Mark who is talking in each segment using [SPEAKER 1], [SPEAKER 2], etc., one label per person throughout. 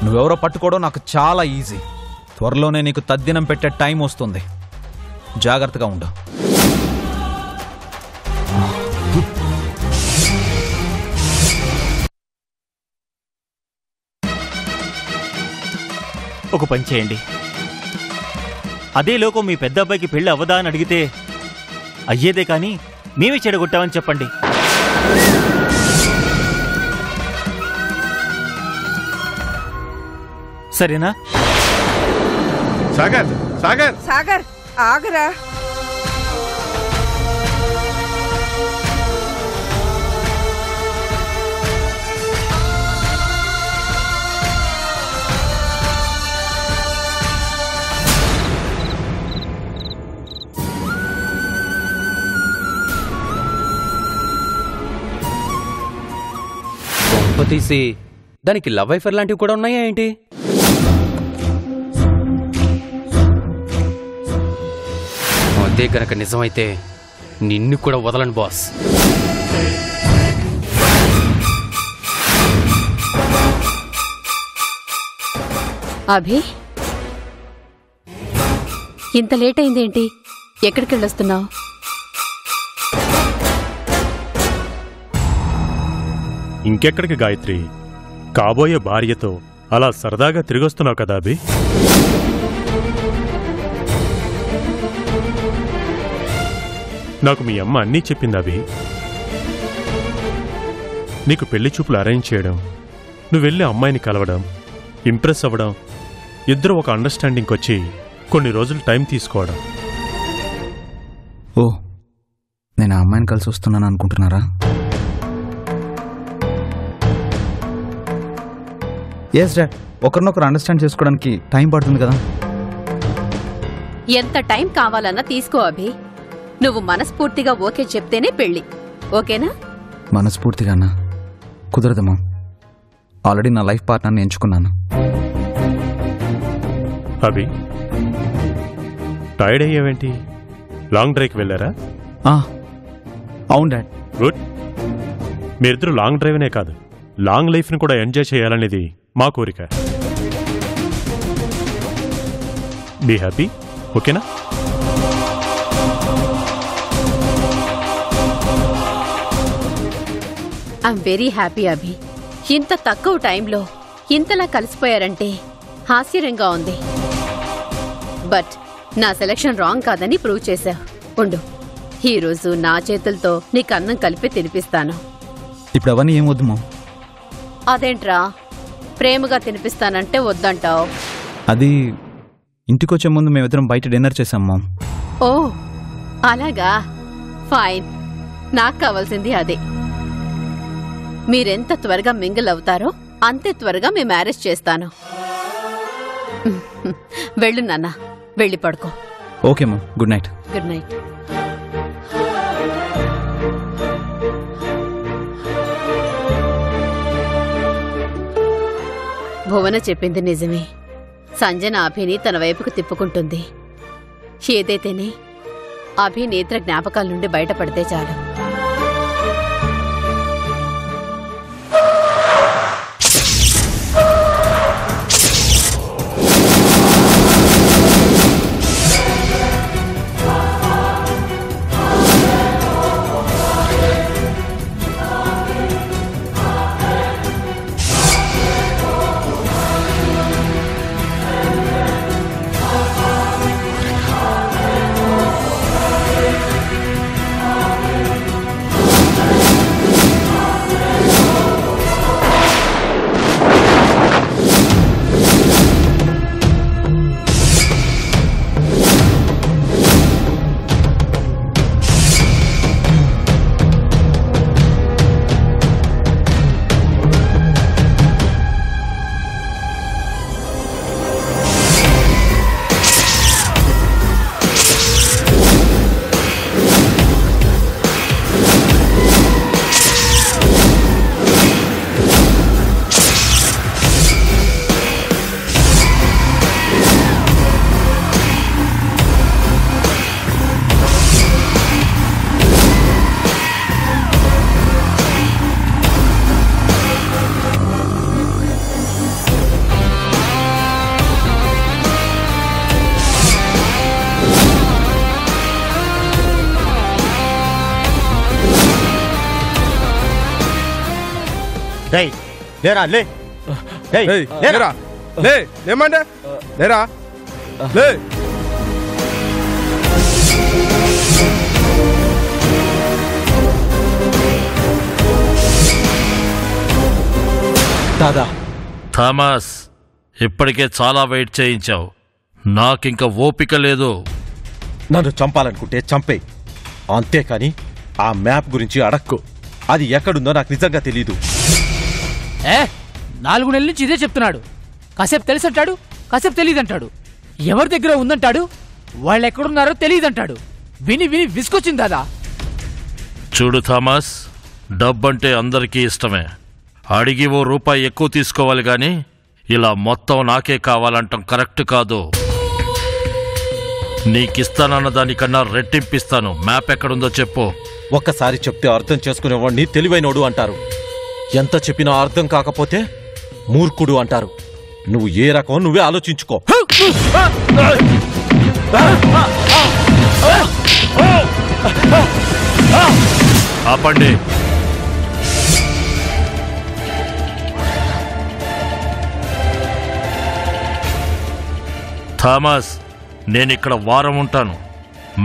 [SPEAKER 1] నువ్వెవరో పట్టుకోవడం నాకు చాలా ఈజీ. త్వరలోనే నీకు తద్దినం పెట్టే టైం వస్తుంది. జాగ్రత్తగా ఉండు.
[SPEAKER 2] ఒక పని చేయండి, అదే లోకం మీ పెద్ద అబ్బాయికి పెళ్లి అవ్వదా అని అడిగితే అయ్యేదే కానీ మేమే చెడగొట్టామని చెప్పండి. సరేనా?
[SPEAKER 3] సాగర్ సాగర్
[SPEAKER 4] సాగర్ ఆగరా.
[SPEAKER 5] తీసి దానికి లవ్ అఫైర్ లాంటివి కూడా ఉన్నాయా ఏంటి? అదే గనక నిజమైతే నిన్ను కూడా వదలను బాస్.
[SPEAKER 6] అభి, ఇంత లేట్ అయిందేంటి? ఎక్కడికి వెళ్ళొస్తున్నావు?
[SPEAKER 3] ఇంకెక్కడికి గాయత్రి, కాబోయే భార్యతో అలా సరదాగా తిరిగొస్తున్నావు కదా అభి. నాకు మీ అమ్మ అన్నీ చెప్పింది అభి. నీకు పెళ్లి చూపులు అరేంజ్ చేయడం, నువ్వు వెళ్ళి అమ్మాయిని కలవడం, ఇంప్రెస్ అవ్వడం, ఇద్దరు ఒక అండర్స్టాండింగ్కి వచ్చి కొన్ని రోజులు టైం తీసుకోవడం.
[SPEAKER 1] ఓ, నేను ఆ అమ్మాయిని కలిసి వస్తున్నాను అనుకుంటున్నారా? ఎస్ డాడ్, ఒకరినొకరు అండర్స్టాండ్ చేసుకోవడానికి టైం పడుతుంది కదా.
[SPEAKER 6] ఎంత టైం కావాలన్నా తీసుకో అభి. నువ్వు మనస్ఫూర్తిగా ఓకే చెప్తేనే పెళ్లి, ఓకేనా?
[SPEAKER 1] మనస్ఫూర్తిగానా? కుదరదమ్మా. ఆల్రెడీ నా లైఫ్ పార్ట్నర్ని ఎంచుకున్నాను.
[SPEAKER 3] అభి, టైర్డ్ అయ్యావేంటి? లాంగ్ డ్రైవ్కి వెళ్ళారా?
[SPEAKER 1] అవును డాడ్.
[SPEAKER 3] గుడ్. మీరిద్దరూ లాంగ్ డ్రైవ్నే కాదు, లాంగ్ లైఫ్ని కూడా ఎంజాయ్ చేయాలనేది మా కోరిక. బీ హ్యాపీ, ఓకేనా?
[SPEAKER 6] ఐఎమ్ వెరీ హ్యాపీ అభి. ఇంత తక్కువ టైంలో ఇంతలా కలిసిపోయారంటే ఆశ్చర్యంగా ఉంది. బట్ నా సెలక్షన్ రాంగ్ కాదని ప్రూవ్ చేశావు. ఉండు, ఈరోజు నా చేతులతో నీకు అన్నం కలిపి తినిపిస్తాను.
[SPEAKER 1] ఇప్పుడు అవన్నీ ఏమొద్దు మా.
[SPEAKER 6] అదేంట్రా, ప్రేమగా తినిపిస్తానంటే వద్దంటావు?
[SPEAKER 1] అది ఇంటికొచ్చే ముందు మేమిద్దరం బయట డిన్నర్ చేశాం మామ్.
[SPEAKER 6] ఓ అలాగా, ఫైన్. నాకు కావాల్సింది అదే. మీరెంత త్వరగా మింగిల్ అవుతారో అంతే త్వరగా మీ మ్యారేజ్ చేస్తాను. వెళ్ళు నాన్న, వెళ్ళి పడుకో.
[SPEAKER 1] Okay mom, good night.
[SPEAKER 6] Good night. Bhuvana చెప్పింది నిజమే. సంజన అభిని తన వైపుకు తిప్పుకుంటుంది. ఏదైతేనే అభి నేత్ర జ్ఞాపకాల నుండి బయటపడితే చాలు.
[SPEAKER 4] రేయ్ లేరా లే రేయ్
[SPEAKER 7] ఏయ్,
[SPEAKER 4] లేరా
[SPEAKER 7] లేరా లే లేమంటే లేరా లే
[SPEAKER 1] దాదా
[SPEAKER 8] థామస్ ఇప్పటికే చాలా వెయిట్ చేయించావు. నాకింక ఓపిక లేదు.
[SPEAKER 4] నన్ను చంపాలనుకుంటే చంపే, అంతేకాని ఆ మ్యాప్ గురించి అడక్కు. అది ఎక్కడుందో నాకు నిజంగా తెలీదు.
[SPEAKER 9] 4 నెలల నుంచి ఇదే చెప్తున్నాడు. కాసేపు తెలుసంటాడు, కాసేపు తెలియదంటాడు. ఎవరి దగ్గర ఉందంటాడు, వాళ్ళు ఎక్కడున్నారో తెలియదంటాడు. విని విని విసుకొచ్చింది దాదా.
[SPEAKER 8] చూడు థామస్, డబ్బంటే అందరికీ ఇష్టమే. అడిగి ఓ రూపాయి ఎక్కువ తీసుకోవాలి గాని ఇలా మొత్తం నాకే కావాలంటాం కరెక్ట్ కాదు. నీకిస్తానన్న దానికన్నా రెట్టింపిస్తాను. మ్యాప్ ఎక్కడుందో చెప్పు.
[SPEAKER 4] ఒక్కసారి చెప్తే అర్థం చేసుకునేవాడిని తెలివైనోడు అంటారు. ఎంత చెప్పినా అర్థం కాకపోతే మూర్ఖుడు అంటారు. నువ్వు ఏ రకం నువ్వే ఆలోచించుకో.
[SPEAKER 8] ఆపండి. థామస్, నేనిక్కడ వారం ఉంటాను.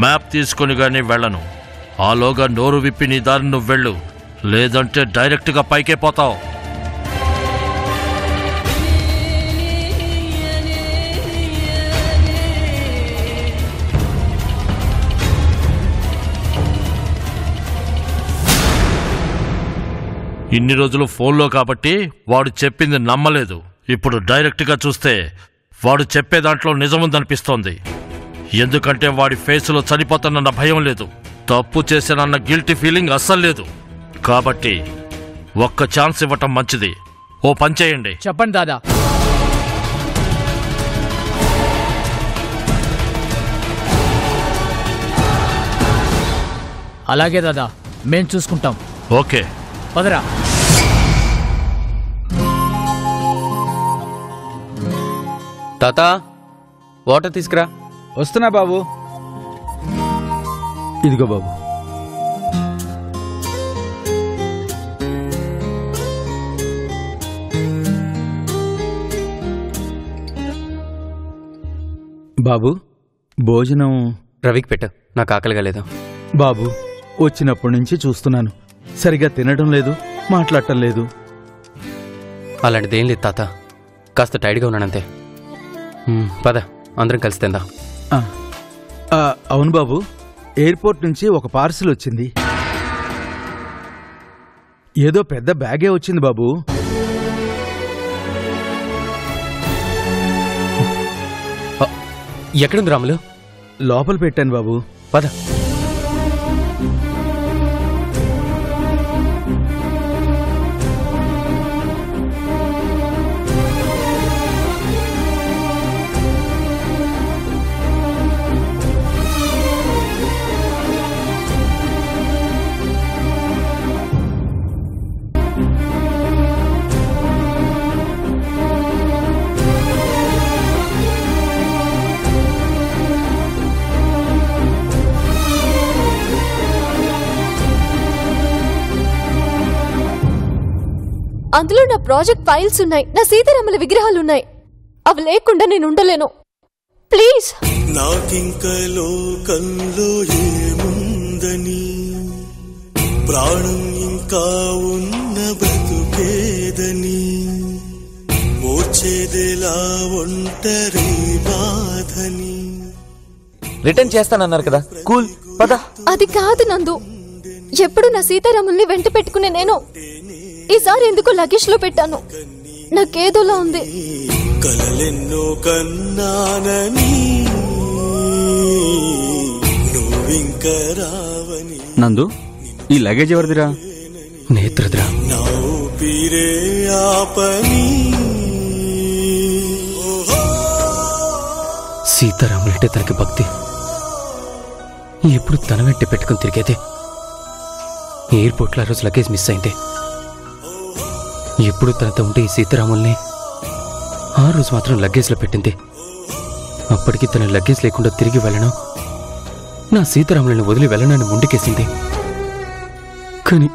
[SPEAKER 8] మ్యాప్ తీసుకుని గానీ వెళ్ళను. ఆలోగా నోరు విప్పి నీ దారి నువ్వు వెళ్ళు, లేదంటే డైరెక్ట్గా పైకే పోతావు. ఇన్ని రోజులు ఫోన్లో కాబట్టి వాడు చెప్పింది నమ్మలేదు. ఇప్పుడు డైరెక్ట్గా చూస్తే వాడు చెప్పే దాంట్లో నిజముందనిపిస్తోంది. ఎందుకంటే వాడి ఫేసులో చనిపోతానన్న భయం లేదు, తప్పు చేశానన్న గిల్టీ ఫీలింగ్ అస్సలు లేదు. కాబట్టి ఒక్క ఛాన్స్ ఇవ్వటం మంచిది. ఓ పని చేయండి.
[SPEAKER 9] చెప్పండి దాదా. అలాగే దాదా, మేం చూసుకుంటాం.
[SPEAKER 8] ఓకే,
[SPEAKER 9] పదరా.
[SPEAKER 5] తాత వాటర్ తీసుకురా.
[SPEAKER 1] వస్తున్నా బాబు. ఇదిగో బాబు.
[SPEAKER 10] బాబు భోజనం
[SPEAKER 5] రవికి పెట్టు, నాకు ఆకలిగా లేదు.
[SPEAKER 10] బాబు వచ్చినప్పటి నుంచి చూస్తున్నాను, సరిగా తినడం లేదు, మాట్లాడటం లేదు.
[SPEAKER 5] అలాంటిదేం లేదు తాత, కాస్త టైర్డ్గా ఉన్నానంతే. పద అందరం కలిసి తిందాం.
[SPEAKER 10] అవును బాబు, ఎయిర్పోర్ట్ నుంచి ఒక పార్సిల్ వచ్చింది. ఏదో పెద్ద బ్యాగే వచ్చింది బాబు.
[SPEAKER 5] ఎక్కడుంది రాములు?
[SPEAKER 10] లోపల పెట్టాను బాబు.
[SPEAKER 5] పద.
[SPEAKER 11] అందులో నా ప్రాజెక్ట్ ఫైల్స్ ఉన్నాయి, నా సీతారాముల విగ్రహాలు ఉన్నాయి. అవి లేకుండా నేను ఉండలేను. ప్లీజ్.
[SPEAKER 12] నాకింక లోకంలో ఏముందని, ప్రాణం ఇంకా ఉన్న బ్రతుకేదని, మోర్చేదెలా ఒంటరి బాధని.
[SPEAKER 13] రిటర్న్ చేస్తానన్నారు కదా, కూల్ పద.
[SPEAKER 11] అది కాదు నందు, ఎప్పుడు నా సీతారాముల్ని వెంట పెట్టుకునే నేను ఈసారి ఎందుకు లగేజ్ లో పెట్టాను. నాకేదోలా ఉంది.
[SPEAKER 12] కలలెన్నో కన్నానని నువ్వింక రావని.
[SPEAKER 13] నందు, ఈ లగేజ్ ఎవరిదిరా?
[SPEAKER 5] నేత్రద్రా.
[SPEAKER 12] నా ఊపిరే ఆపని.
[SPEAKER 5] సీతారాములంటే తనకి భక్తి. ఎప్పుడు తన వెంట పెట్టుకుని తిరిగేదే. ఎయిర్పోర్ట్లో ఆ రోజు లగేజ్ మిస్ అయింది. ఎప్పుడు తనతో ఉంటే ఈ సీతారాముల్ని ఆ రోజు మాత్రం లగేజ్లో పెట్టింది. అప్పటికి తన లగేజ్ లేకుండా తిరిగి వెళ్ళను, నా సీతారాములను వదిలి వెళ్ళనని ముందుకేసింది. కానీ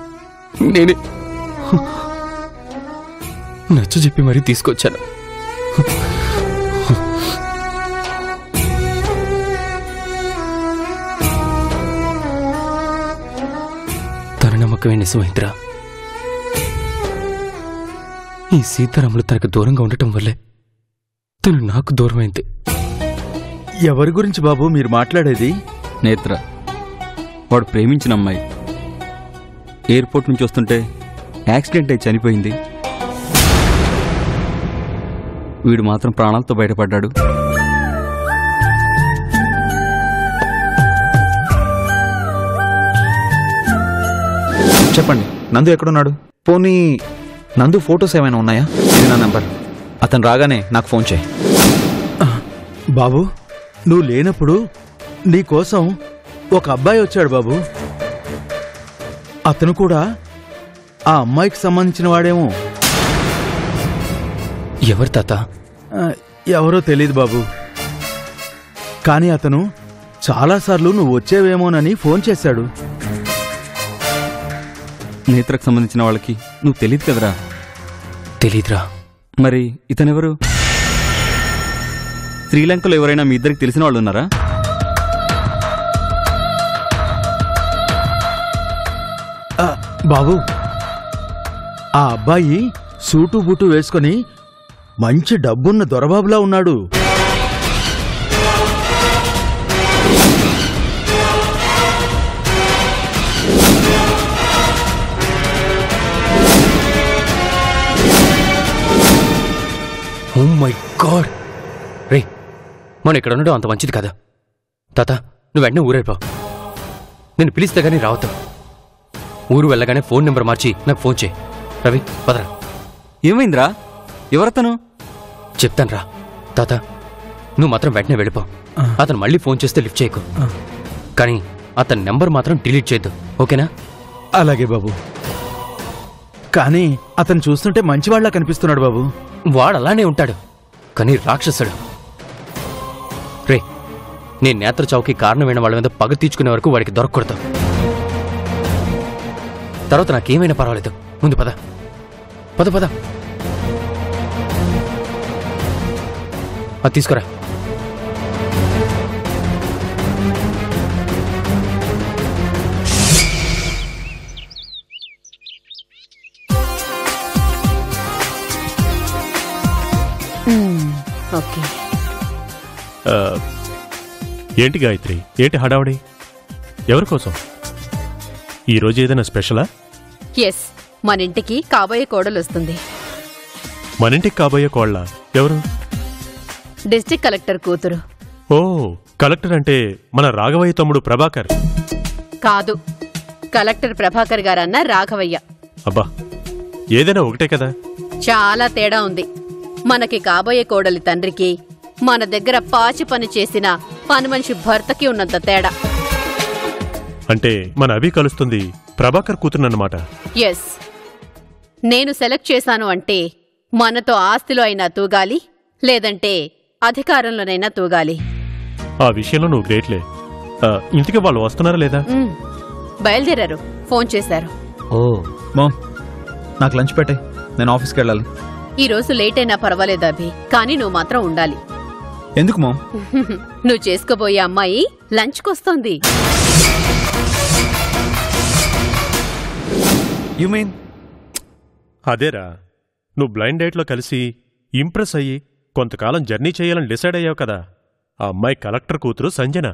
[SPEAKER 5] నచ్చజెప్పి మరీ తీసుకొచ్చాను. తన నమ్మకమే నిజమైందిరా. ఈ సీతారాములు తనకు దూరంగా ఉండటం వల్లే తను నాకు దూరమైంది.
[SPEAKER 10] ఎవరి గురించి బాబు మీరు మాట్లాడేది?
[SPEAKER 14] నేత్ర, వాడు ప్రేమించిన అమ్మాయి ఎయిర్పోర్ట్ నుంచి వస్తుంటే యాక్సిడెంట్ అయి చనిపోయింది. వీడు మాత్రం ప్రాణాలతో బయటపడ్డాడు.
[SPEAKER 1] చెప్పండి, నందు ఎక్కడున్నాడు? పోనీ నందు ఫొటోస్ ఏమైనా ఉన్నాయా? ఇది నా నంబర్. అతను రాగానే నాకు ఫోన్ చేయి.
[SPEAKER 10] బాబు, నువ్వు లేనప్పుడు నీకోసం ఒక అబ్బాయి వచ్చాడు బాబు. అతను కూడా ఆ అమ్మాయికి సంబంధించిన వాడేమో.
[SPEAKER 5] ఎవరు తాత?
[SPEAKER 10] ఎవరో తెలీదు బాబు, కానీ అతను చాలాసార్లు నువ్వు వచ్చేవేమోనని ఫోన్ చేశాడు.
[SPEAKER 14] నేత్రకు సంబంధించిన వాళ్ళకి నువ్వు తెలియదు కదరా?
[SPEAKER 5] తెలీదురా.
[SPEAKER 14] మరి ఇతనెవరు? శ్రీలంకలో ఎవరైనా మీ ఇద్దరికి తెలిసిన వాళ్ళు ఉన్నారా?
[SPEAKER 10] బాబు, ఆ అబ్బాయి సూటు బూటు వేసుకొని మంచి డబ్బున్న దొరబాబులా ఉన్నాడు.
[SPEAKER 5] Oh my God! రే, మనం ఇక్కడ ఉండడం అంత మంచిది కదా. తాత, నువ్వు వెంటనే ఊరైపో. నేను పిలిస్తే గానీ రావద్దు. ఊరు వెళ్ళగానే ఫోన్ నెంబర్ మార్చి నాకు ఫోన్ చేయి. రవి, పదరా.
[SPEAKER 14] ఏమైందిరా? ఎవరతను?
[SPEAKER 5] చెప్తాను రా. తాత, నువ్వు మాత్రం వెంటనే వెళ్ళిపో. అతను మళ్ళీ ఫోన్ చేస్తే లిఫ్ట్ చేయకు, కానీ అతని నెంబర్ మాత్రం డిలీట్ చేయొద్దు, ఓకేనా?
[SPEAKER 10] అలాగే బాబు. కానీ అతను చూస్తుంటే మంచివాళ్లా కనిపిస్తున్నాడు బాబు.
[SPEAKER 5] వాడు అలానే ఉంటాడు, కానీ రాక్షసుడు. రే, నేను నేత్ర చౌకి కారణమైన వాళ్ళ మీద పగ తీర్చుకునే వరకు వాడికి దొరకకూడదు. తర్వాత నాకేమైనా పర్వాలేదు. ముందు పద పద పద. అది తీసుకురా.
[SPEAKER 6] ఓకే.
[SPEAKER 3] ఏంటి గాయత్రి, ఏంటి హడావడి? ఎవరి కోసం? ఈరోజు ఏదైనా స్పెషలా?
[SPEAKER 6] ఎస్, మన ఇంటికి కాబోయే కోడలు వస్తుంది.
[SPEAKER 3] మన ఇంటికి కాబోయే కోళ్ళ? ఎవరు?
[SPEAKER 6] డిస్ట్రిక్ట్ కలెక్టర్ కూతురు.
[SPEAKER 3] ఓ, కలెక్టర్ అంటే మన రాఘవయ్య తమ్ముడు ప్రభాకర్.
[SPEAKER 6] కాదు, కలెక్టర్ ప్రభాకర్ గారన్న రాఘవయ్య.
[SPEAKER 3] అబ్బా, ఏదైనా ఒకటే కదా.
[SPEAKER 6] చాలా తేడా ఉంది. మనకి కాబోయే కోడలి తండ్రికి మన దగ్గర పాచి పని చేసిన పని మనిషి భర్తకి ఉన్నంత తేడా.
[SPEAKER 3] అంటే మన అభి కలుస్తుంది ప్రభాకర్ కూతురునన్నమాట.
[SPEAKER 6] ఎస్, నేను సెలెక్ట్ చేశాను అంటే మనతో ఆస్తిలో అయినా తూగాలి, లేదంటే అధికారంలోనైనా తూగాలి.
[SPEAKER 3] ఆ విషయంలో నువ్వు గ్రేట్లే. ఇంటికి వాళ్ళు వస్తున్నారా లేదా?
[SPEAKER 6] బయలుదేరారు, ఫోన్ చేశారు.
[SPEAKER 1] ఓ మామ్, నాకు లంచ్ పెట్టే, నేను ఆఫీస్కి వెళ్ళాలి.
[SPEAKER 6] ఈ రోజు లేట్ అయినా పర్వాలేదు అభి, కానీ నువ్వు మాత్రం ఉండాలి.
[SPEAKER 1] ఎందుకు మామ్?
[SPEAKER 6] నువ్వు చేసుకోబోయే అమ్మాయి లంచ్కొస్తోంది.
[SPEAKER 1] You mean?
[SPEAKER 3] అదేరా, నువ్వు బ్లైండ్ డేట్లో కలిసి ఇంప్రెస్ అయ్యి కొంతకాలం జర్నీ చేయాలని డిసైడ్ అయ్యావు కదా. ఆ అమ్మాయి కలెక్టర్ కూతురు సంజన.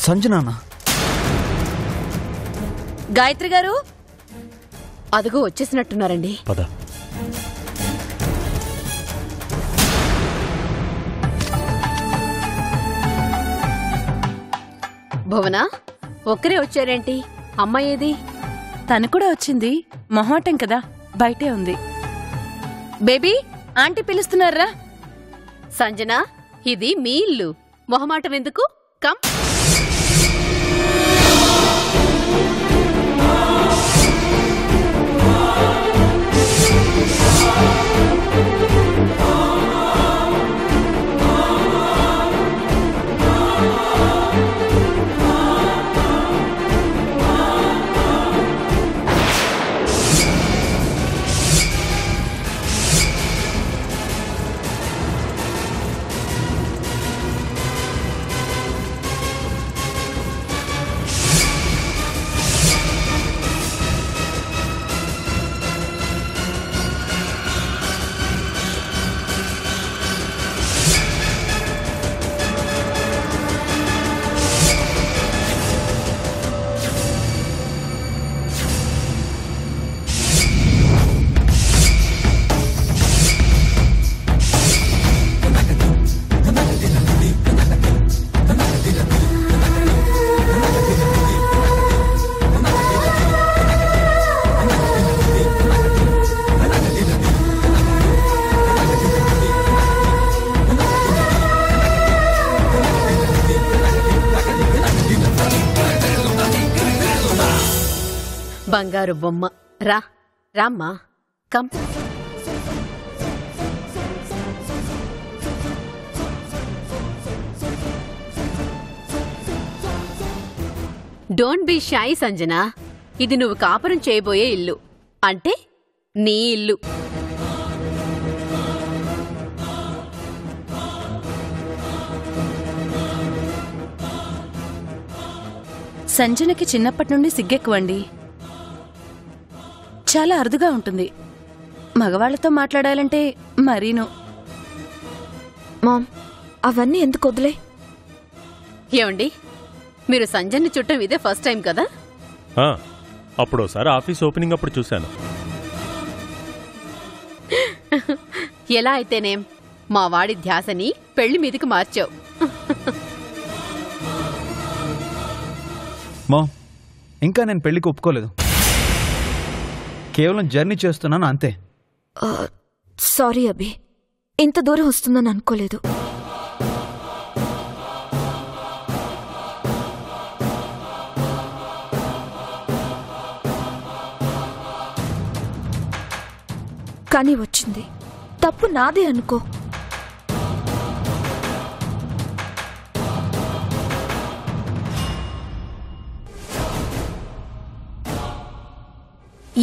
[SPEAKER 1] సంజనానా?
[SPEAKER 6] గాయత్రి గారు, అదుగో వచ్చేసినట్టున్నారండి.
[SPEAKER 3] పద.
[SPEAKER 6] భువనా, ఒక్కరే వచ్చారేంటి? అమ్మాయి ఏది?
[SPEAKER 15] తను కూడా వచ్చింది, మొహాటం కదా, బయటే ఉంది. Baby, aunty పిలుస్తున్నారా?
[SPEAKER 6] సంజన, ఇది మీ ఇల్లు, మొహమాటం ఎందుకు? కమ్. బంగారు బొమ్మ. రా రామ్మా, come. Don't be shy Sanjana. ఇది నువ్వు కాపురం చేయబోయే ఇల్లు, అంటే నీ ఇల్లు.
[SPEAKER 15] సంజనకి చిన్నప్పటి నుండి సిగ్గెక్కువండి. చాలా అరుదుగా ఉంటుంది. మగవాళ్లతో మాట్లాడాలంటే మరీను.
[SPEAKER 11] మామ్, అవన్నీ ఎందుకు వదిలే?
[SPEAKER 6] ఏమండి, మీరు సంజన్ని చుట్టం ఇదే ఫస్ట్ టైం కదా?
[SPEAKER 3] అప్పుడోసారి ఆఫీస్ ఓపెనింగ్ అప్పుడు చూశాను.
[SPEAKER 6] ఎలా అయితేనేం మా వాడి ధ్యాసని పెళ్లి మీదకి మార్చావు.
[SPEAKER 1] మా ఇంకా నేను పెళ్లికి ఒప్పుకోలేదు. కేవలం జర్నీ చేస్తున్నాను అంతే.
[SPEAKER 11] సారీ అభి, ఇంత దూరం వస్తుందని అనుకోలేదు. కానీ వచ్చింది, తప్పు నాదే అనుకో.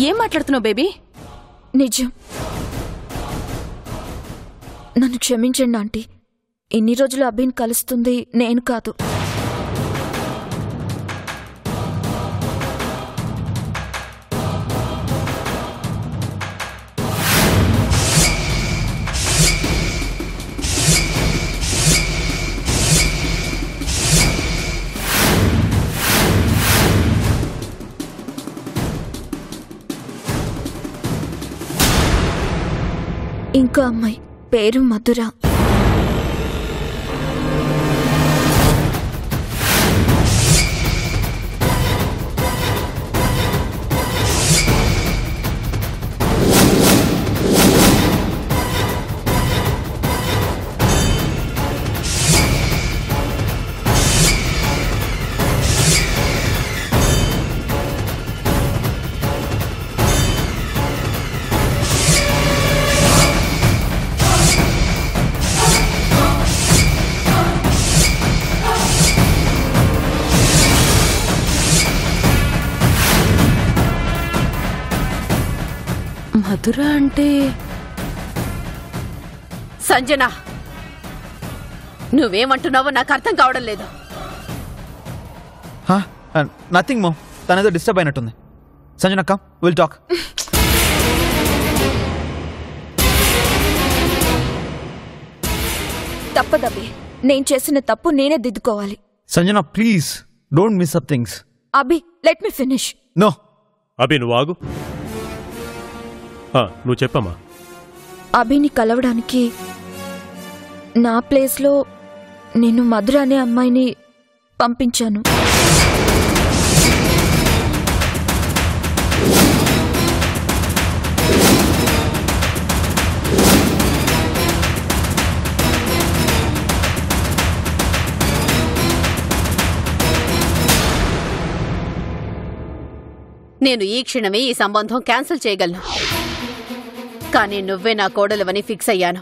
[SPEAKER 15] ఏం మాట్లాడుతున్నావు బేబీ?
[SPEAKER 11] నిజం. నన్ను క్షమించండి ఆంటీ. ఇన్ని రోజులు అభిని కలుస్తుంది నేను కాదు. ఇంకో అమ్మాయి, పేరు మధుర.
[SPEAKER 15] మధుర అంటే
[SPEAKER 6] సంజన, నువ్వేమంటున్నావో నాకు అర్థం కావడం లేదు.
[SPEAKER 1] నథింగ్ మో, తనేదో డిస్టర్బ్ అయినట్టుంది. Sanjana come, will talk.
[SPEAKER 11] తప్పదబ్బి, నేను చేసిన తప్పు నేనే దిద్దుకోవాలి.
[SPEAKER 1] Sanjana please don't mess up things.
[SPEAKER 11] Abhi, let me finish.
[SPEAKER 1] No
[SPEAKER 3] Abhi, నువ్వు ఆగు. నువ్వు చెప్పమ్మా.
[SPEAKER 11] అభిని కలవడానికి నా ప్లేస్లో నేను మధుర అనే అమ్మాయిని పంపించాను.
[SPEAKER 6] నేను ఈ క్షణమే ఈ సంబంధం క్యాన్సిల్ చేయగలను. కానీ నువ్వే నా కోడలువని ఫిక్స్ అయ్యాను.